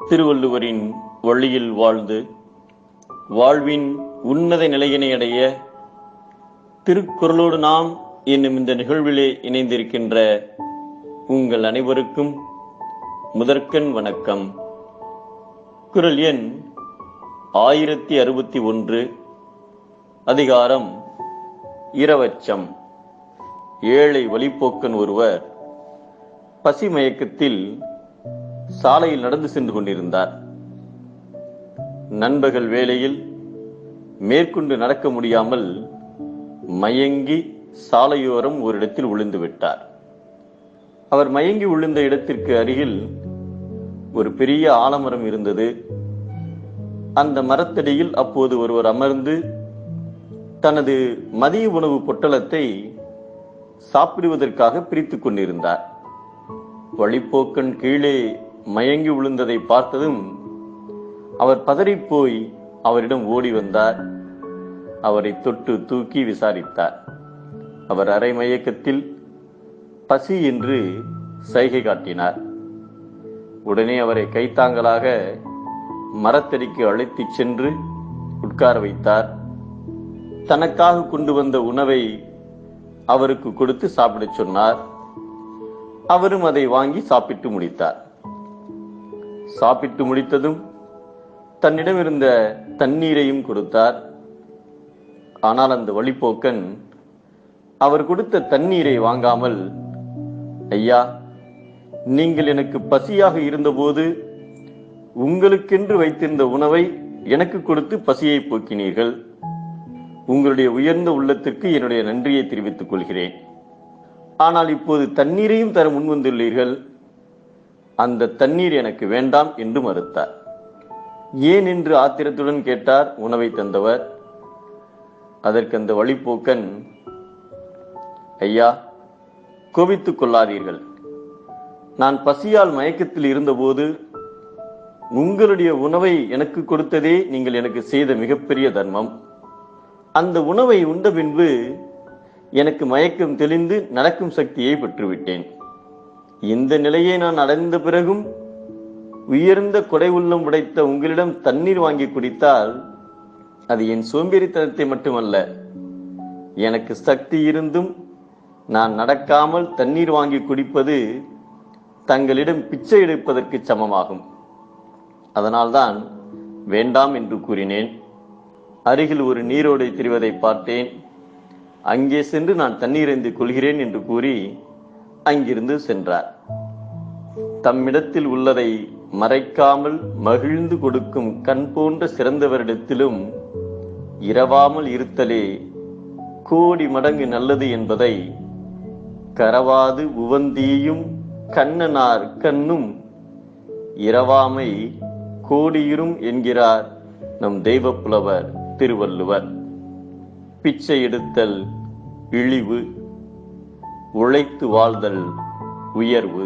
திருவள்ளுவரின் வழியில் வாழ்ந்து வாழ்வின் உன்னத நிலையினை அடைய திருக்குறளோடு நாம் என்னும் இந்த நிகழ்விலே இணைந்திருக்கின்ற உங்கள் அனைவருக்கும் முதற்கண் வணக்கம். குறள் எண் 1061, அதிகாரம் இரவச்சம். ஏழை வழிப்போக்கன் ஒருவர் பசி மயக்கத்தில் சாலையில் நடந்து சென்று கொண்டிருந்தார். நண்பகல் வேளையில் மேற்கொண்டு நடக்க முடியாமல் மயங்கி சாலையோரம் ஒரு இடத்தில் விழுந்து விட்டார். அவர் மயங்கி விழுந்த இடத்திற்கு அருகில் ஒரு பெரிய ஆலமரம் இருந்தது. அந்த மரத்தடியில் அப்போது ஒருவர் அமர்ந்து தனது மதிய உணவு பொட்டலத்தை சாப்பிடுவதற்காக பிரித்துக் கொண்டிருந்தார். வழிப்போக்கன் கீழே மயங்கி விழுந்ததை பார்த்ததும் அவர் பதறிப்போய் அவரிடம் ஓடி வந்தார். அவரை தொட்டு தூக்கி விசாரித்தார். அவர் அரை மயக்கத்தில் பசி என்று சைகை காட்டினார். உடனே அவரை கைத்தாங்கலாக மரத்தடிக்கு அழைத்துச் சென்று உட்கார வைத்தார். தனக்காக கொண்டு வந்த உணவை அவருக்கு கொடுத்து சாப்பிடச் சொன்னார். அவரும் அதை வாங்கி சாப்பிட்டு முடித்தார். சாப்பிட்டு முடித்ததும் தன்னிடம் இருந்த தண்ணீரையும் கொடுத்தார். ஆனால் அந்த வழிப்போக்கன் அவர் கொடுத்த தண்ணீரை வாங்காமல், ஐயா, நீங்கள் எனக்கு பசியாக இருந்தபோது உங்களுக்கென்று வைத்திருந்த உணவை எனக்கு கொடுத்து பசியை போக்கினீர்கள். உங்களுடைய உயர்ந்த உள்ளத்திற்கு என்னுடைய நன்றியை தெரிவித்துக் கொள்கிறேன். ஆனால் இப்போது தண்ணீரையும் தர முன்வந்துள்ளீர்கள். அந்த தண்ணீர் எனக்கு வேண்டாம் என்று மறுத்தார். ஏன் என்று ஆத்திரத்துடன் கேட்டார் உணவை தந்தவர். அதற்கு அந்த வழிப்போக்கன், ஐயா, கோபித்துக் கொள்ளாதீர்கள். நான் பசியால் மயக்கத்தில் இருந்தபோது உங்களுடைய உணவை எனக்கு கொடுத்ததே நீங்கள் எனக்கு செய்த மிகப்பெரிய தர்மம். அந்த உணவை உண்ட பின்பு எனக்கு மயக்கம் தெளிந்து நடக்கும் சக்தியை பெற்றுவிட்டேன். இந்த நிலையை நான் அடைந்த பிறகும் உயர்ந்த கொடை உள்ளம் உடைத்த உங்களிடம் தண்ணீர் வாங்கி குடித்தால் அது என் சோம்பேறித்தனத்தை மட்டுமல்ல, எனக்கு சக்தி இருந்தும் நான் நடக்காமல் தண்ணீர் வாங்கி குடிப்பது தங்களிடம் பிச்சை எடுப்பதற்கு சமமாகும். அதனால்தான் வேண்டாம் என்று கூறினேன். அருகில் ஒரு நீரோடை தெரிவதை பார்த்தேன். அங்கே சென்று நான் தண்ணீர் ஏந்தி கொள்கிறேன் என்று கூறி அங்கிருந்து சென்றார். தம்மிடத்தில் உள்ளதை மறைக்காமல் மகிழ்ந்து கொடுக்கும் கண் போன்ற சிறந்தவரிடத்திலும் இரவாமல் இருத்தலே கோடி மடங்கு நல்லது என்பதை கரவாது உவந்தீயும் கண்ணனார் கண்ணும் இரவாமை கோடியிரும் என்கிறார் நம் தெய்வ புலவர் திருவள்ளுவர். பிச்சை எடுத்தல் இழிவு, உழைத்து வாழ்தல் உயர்வு.